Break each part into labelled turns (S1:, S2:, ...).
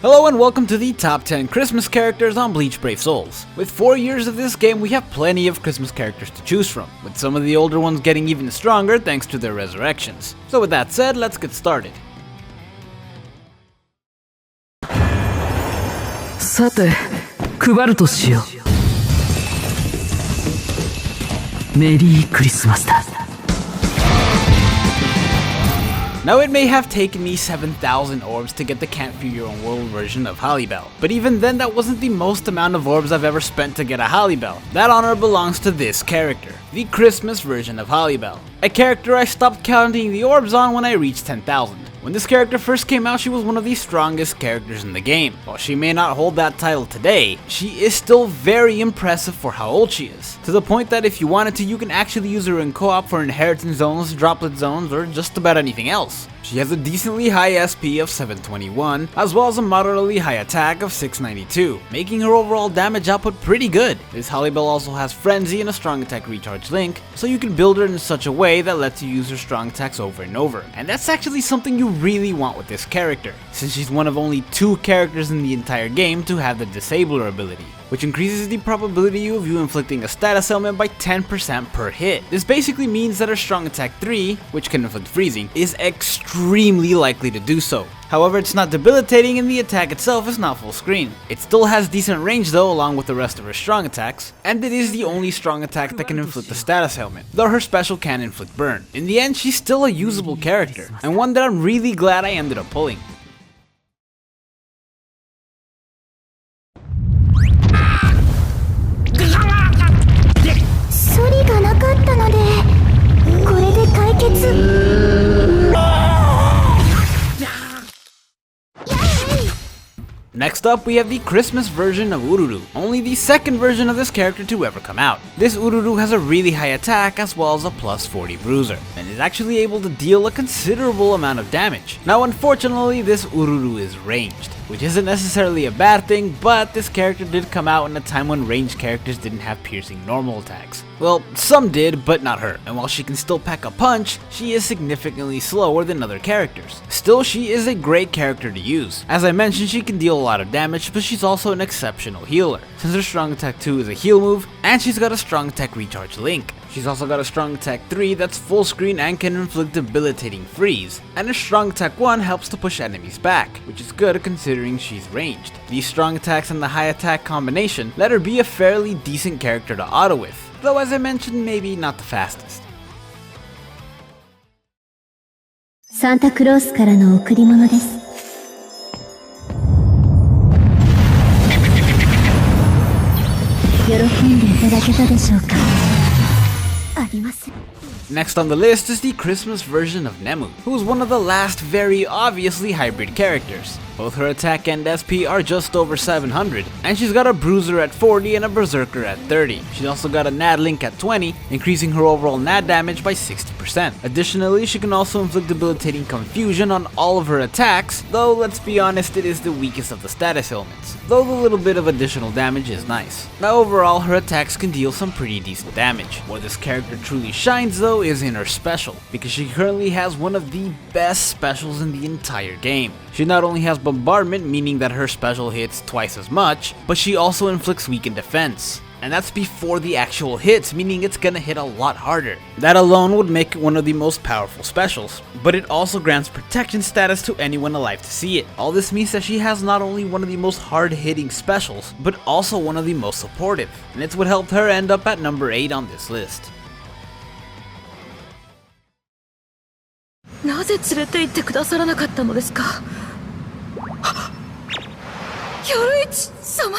S1: Hello and welcome to the top 10 Christmas characters on Bleach Brave Souls. With 4 years of this game, we have plenty of Christmas characters to choose from, with some of the older ones getting even stronger thanks to their resurrections. So with that said, let's get started.
S2: さて、配るとしよう。メリークリスマスだ。
S1: Now it may have taken me 7,000 orbs to get the Can't Feel Your Own World version of Halibel, but even then that wasn't the most amount of orbs I've ever spent to get a Halibel. That honor belongs to this character, the Christmas version of Halibel, a character I stopped counting the orbs on when I reached 10,000. When this character first came out, she was one of the strongest characters in the game. While she may not hold that title today, she is still very impressive for how old she is, to the point that if you wanted to, you can actually use her in co-op for inheritance zones, droplet zones, or just about anything else. She has a decently high SP of 721, as well as a moderately high attack of 692, making her overall damage output pretty good. This Halibel also has Frenzy and a strong attack recharge link, so you can build her in such a way that lets you use her strong attacks over and over. And that's actually something you really want with this character, since she's one of only 2 characters in the entire game to have the Disabler ability, which increases the probability of you inflicting a status ailment by 10% per hit. This basically means that her strong attack 3, which can inflict freezing, is extremely likely to do so. However, it's not debilitating and the attack itself is not full screen. It still has decent range though, along with the rest of her strong attacks, and it is the only strong attack that can inflict a status ailment, though her special can inflict burn. In the end, she's still a usable character, and one that I'm really glad I ended up pulling. Next up, we have the Christmas version of Ururu, only the second version of this character to ever come out. This Ururu has a really high attack as well as a plus 40 bruiser, and is actually able to deal a considerable amount of damage. Now unfortunately, this Ururu is ranged, which isn't necessarily a bad thing, but this character did come out in a time when ranged characters didn't have piercing normal attacks. Well, some did, but not her, and while she can still pack a punch, she is significantly slower than other characters. Still, she is a great character to use. As I mentioned, she can deal a lot of damage, but she's also an exceptional healer, since her strong attack 2 is a heal move, and she's got a strong attack recharge link. She's also got a strong attack 3 that's full screen and can inflict debilitating freeze, and her strong attack 1 helps to push enemies back, which is good considering she's ranged. These strong attacks and the high attack combination let her be a fairly decent character to auto with, though as I mentioned, maybe not the fastest.
S3: Santa Claus からの贈り物です。喜んでいただけたでしょうか。ありません。
S1: Next on the list is the Christmas version of Namu, who is one of the last very obviously hybrid characters. Both her attack and SP are just over 700, and she's got a bruiser at 40 and a berserker at 30. She's also got a NAD link at 20, increasing her overall NAD damage by 60%. Additionally, she can also inflict debilitating confusion on all of her attacks, though let's be honest, it is the weakest of the status ailments, though the little bit of additional damage is nice. Now overall, her attacks can deal some pretty decent damage. Where this character truly shines though is in her special, because she currently has one of the best specials in the entire game. She not only has bombardment, meaning that her special hits twice as much, but she also inflicts weakened defense. And that's before the actual hits, meaning it's gonna hit a lot harder. That alone would make it one of the most powerful specials, but it also grants protection status to anyone alive to see it. All this means that she has not only one of the most hard-hitting specials, but also one of the most supportive, and it's what helped her end up at number 8 on this list.
S4: なぜ連れて行ってくださらなかったのですか。夜市様。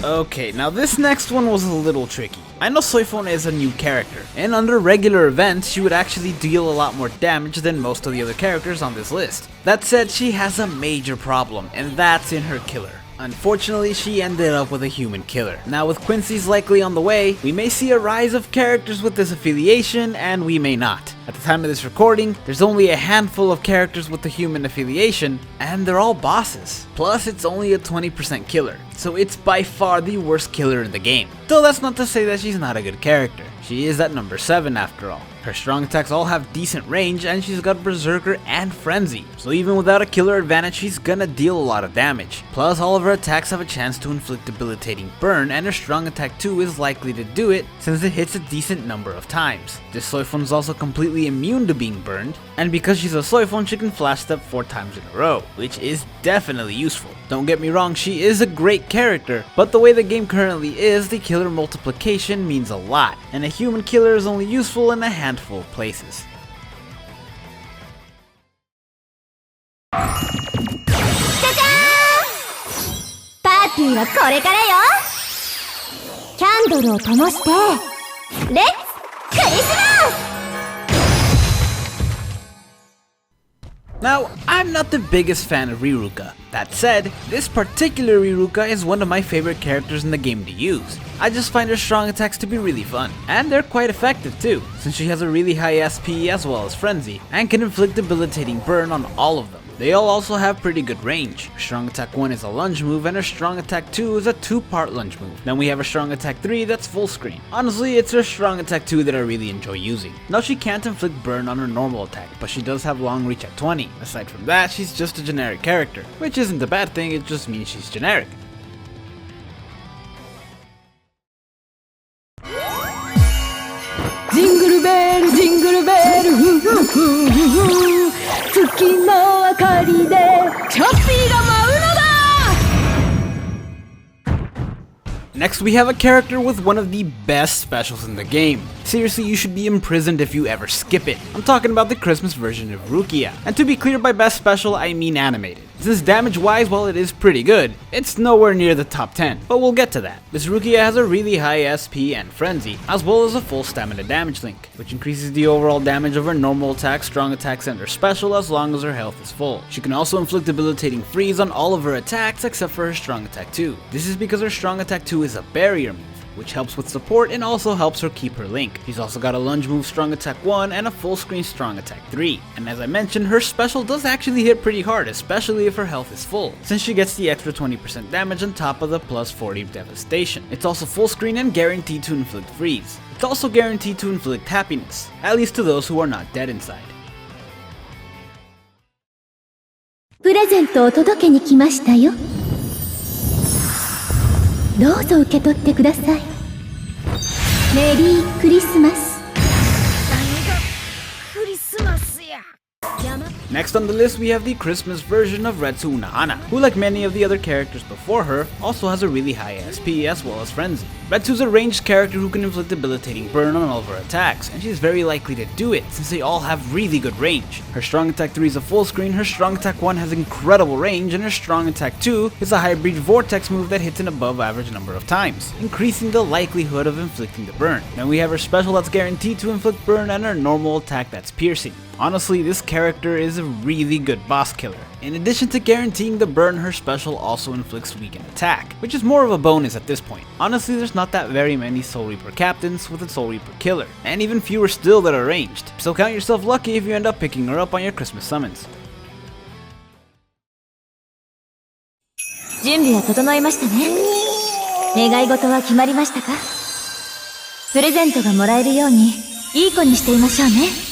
S1: Okay, now this next one was a little tricky. I know Soifone is a new character, and under regular events, she would actually deal a lot more damage than most of the other characters on this list. That said, she has a major problem, and that's in her killer. Unfortunately, she ended up with a human killer. Now with Quincy's likely on the way, we may see a rise of characters with this affiliation, and we may not. At the time of this recording, there's only a handful of characters with the human affiliation, and they're all bosses. Plus, it's only a 20% killer, so it's by far the worst killer in the game. Though that's not to say that she's not a good character. She is at number 7 after all. Her strong attacks all have decent range, and she's got Berserker and Frenzy, so even without a killer advantage she's gonna deal a lot of damage. Plus all of her attacks have a chance to inflict debilitating burn, and her strong attack 2 is likely to do it since it hits a decent number of times. This Soifon is also completely immune to being burned, and because she's a Soifon she can flash step 4 times in a row, which is definitely useful. Don't get me wrong, she is a great character, but the way the game currently is, the killer multiplication means a lot, and a human killer is only useful in a handful of places.
S3: パーティーはこれからよ。キャンドルを灯してレッツクリスマス。
S1: Now, I'm not the biggest fan of Ruka. That said, this particular Ruka is one of my favorite characters in the game to use. I just find her strong attacks to be really fun, and they're quite effective too, since she has a really high SP as well as Frenzy, and can inflict debilitating burn on all of them. They all also have pretty good range. Her strong attack 1 is a lunge move, and her strong attack 2 is a 2-part lunge move. Then we have her strong attack 3 that's full screen. Honestly, it's her strong attack 2 that I really enjoy using. Now she can't inflict burn on her normal attack, but she does have long reach at 20. Aside from that, she's just a generic character, which isn't a bad thing, it just means she's generic.
S2: Jingle bell, jingle bell, hoo hoo hoo hoo hoo. 月の明かりでチョッピーが舞うのだ!
S1: Next we have a character with one of the best specials in the game. Seriously, you should be imprisoned if you ever skip it. I'm talking about the Christmas version of Rukia. And to be clear, by best special I mean animated. Since damage wise, while it is pretty good, it's nowhere near the top 10, but we'll get to that. This Rukia has a really high SP and Frenzy, as well as a full stamina damage link, which increases the overall damage of her normal attacks, strong attacks, and her special as long as her health is full. She can also inflict debilitating freeze on all of her attacks except for her strong attack 2. This is because her strong attack 2 is a barrier move, which helps with support and also helps her keep her link. She's also got a lunge move strong attack 1 and a full screen strong attack 3. And as I mentioned, her special does actually hit pretty hard, especially if her health is full, since she gets the extra 20% damage on top of the plus 40 devastation. It's also full screen and guaranteed to inflict freeze. It's also guaranteed to inflict happiness, at least to those who are not dead inside.
S3: プレゼントを届けに来ましたよ。どうぞ受け取ってください。メリークリスマス。
S4: クリスマスや。
S1: Next on the list we have the Christmas version of Hana, who like many of the other characters before her, also has a really high SP as well as Frenzy. Retsu's a ranged character who can inflict debilitating burn on all of her attacks, and she's very likely to do it since they all have really good range. Her strong attack 3 is a full screen, her strong attack 1 has incredible range, and her strong attack 2 is a hybrid vortex move that hits an above average number of times, increasing the likelihood of inflicting the burn. Then we have her special that's guaranteed to inflict burn and her normal attack that's piercing. Honestly, this character is a really good boss killer. In addition to guaranteeing the burn, her special also inflicts weakened attack, which is more of a bonus at this point. Honestly, there's not that very many Soul Reaper captains with a Soul Reaper killer, and even fewer still that are ranged, so count yourself lucky if you end up picking her up on your Christmas summons.
S3: 準備は整いましたね。願い事は決まりましたか？プレゼントがもらえるようにいい子にしていましょうね。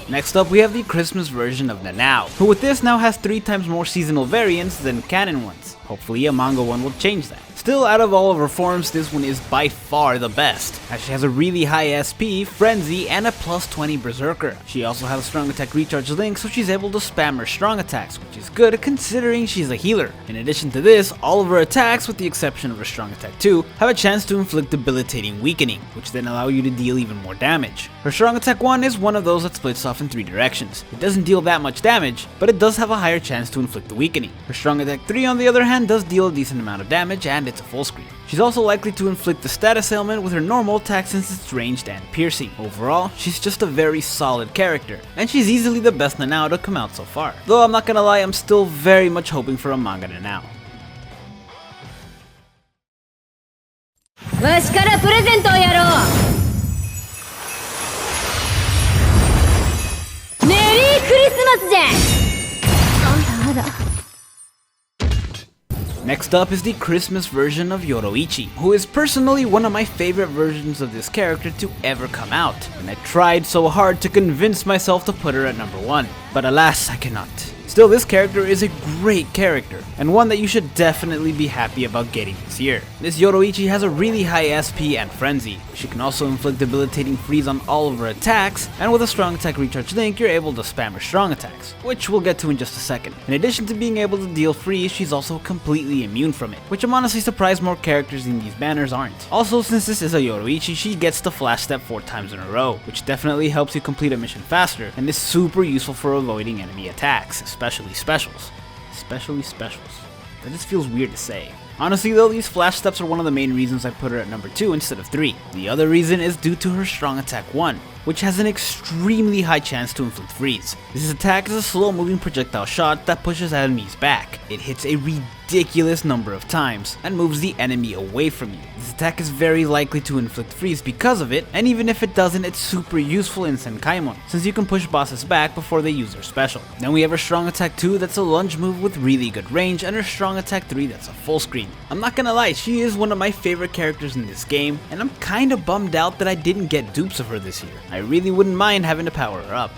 S1: Next up we have the Christmas version of Namu, who with this now has 3 times more seasonal variants than canon ones. Hopefully a manga one will change that. Still, out of all of her forms, this one is by far the best, as she has a really high SP, Frenzy, and a plus 20 Berserker. She also has a strong attack recharge link, so she's able to spam her strong attacks, which is good considering she's a healer. In addition to this, all of her attacks, with the exception of her strong attack 2, have a chance to inflict debilitating weakening, which then allow you to deal even more damage. Her strong attack 1 is one of those that splits off in 3 directions. It doesn't deal that much damage, but it does have a higher chance to inflict the weakening. Her strong attack 3 on the other hand does deal a decent amount of damage, and it's a full screen. She's also likely to inflict the status ailment with her normal attack since it's ranged and piercing. Overall, she's just a very solid character, and she's easily the best Nanao to come out so far. Though I'm not gonna lie, I'm still very much hoping for a manga Nanao.
S3: わしからプレゼントをやろう。メリークリスマスじゃ。あらあら。
S1: Next Next up is the Christmas version of Ichi, who is personally one of my favorite versions of this character to ever come out, and I tried so hard to convince myself to put her at number 1, but alas, I cannot. Still, this character is a great character, and one that you should definitely be happy about getting this year. This Ichi has a really high SP and Frenzy. She can also inflict debilitating freeze on all of her attacks, and with a strong attack recharge link, you're able to spam her strong attacks, which we'll get to in just a second. In addition to being able to deal freeze, she's also completely immune from it, which I'm honestly surprised more characters in these banners aren't. Also, since this is a Ichi, she gets the flash step 4 times in a row, which definitely helps you complete a mission faster, and is super useful for avoiding enemy attacks, especially specials. Especially specials. That just feels weird to say. Honestly though, these flash steps are one of the main reasons I put her at number 2 instead of 3. The other reason is due to her strong attack 1, which has an extremely high chance to inflict freeze. This attack is a slow moving projectile shot that pushes enemies back. It hits a ridiculous number of times and moves the enemy away from you. This attack is very likely to inflict freeze because of it, and even if it doesn't, it's super useful in Senkaimon, since you can push bosses back before they use their special. Then we have her strong attack 2 that's a lunge move with really good range, and her strong attack 3 that's a full screen. I'm not gonna lie, she is one of my favorite characters in this game, and I'm kinda bummed out that I didn't get dupes of her this year. I really wouldn't mind having to power her up.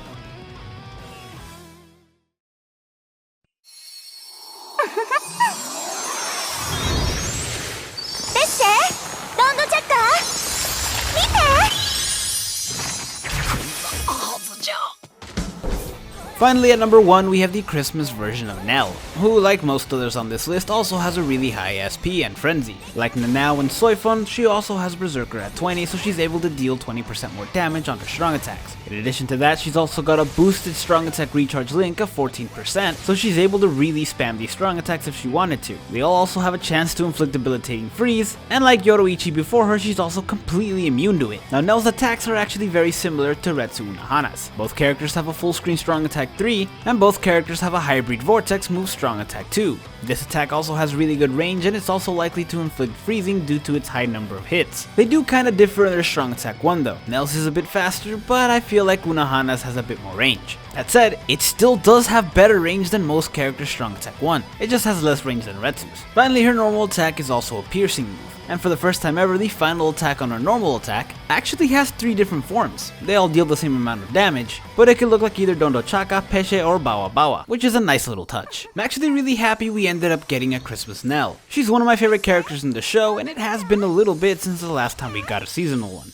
S1: Finally, at number 1, we have the Christmas version of Nell, who, like most others on this list, also has a really high SP and Frenzy. Like Nanao and Soifun, she also has Berserker at 20, so she's able to deal 20% more damage on her strong attacks. In addition to that, she's also got a boosted strong attack recharge link of 14%, so she's able to really spam these strong attacks if she wanted to. They all also have a chance to inflict debilitating freeze, and like Ichi before her, she's also completely immune to it. Now, Nell's attacks are actually very similar to Retsu and Hana's. Both characters have a full screen strong attack 3, and both characters have a hybrid vortex move strong attack 2. This attack also has really good range, and it's also likely to inflict freezing due to its high number of hits. They do kinda differ in their strong attack 1 though. Nell's is a bit faster, but I feel like Unahana's has a bit more range. That said, it still does have better range than most characters' strong attack 1. It just has less range than Retsu's. Finally, her normal attack is also a piercing move. And for the first time ever, the final attack on her normal attack actually has 3 different forms. They all deal the same amount of damage, but it can look like either Dondo Chaka, Peshe, or Bawa Bawa, which is a nice little touch. I'm actually really happy we ended up getting a Christmas Nell. She's one of my favorite characters in the show, and it has been a little bit since the last time we got a seasonal one.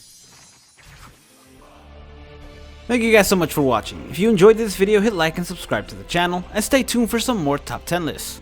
S1: Thank you guys so much for watching. If you enjoyed this video, hit like and subscribe to the channel, and stay tuned for some more top 10 lists.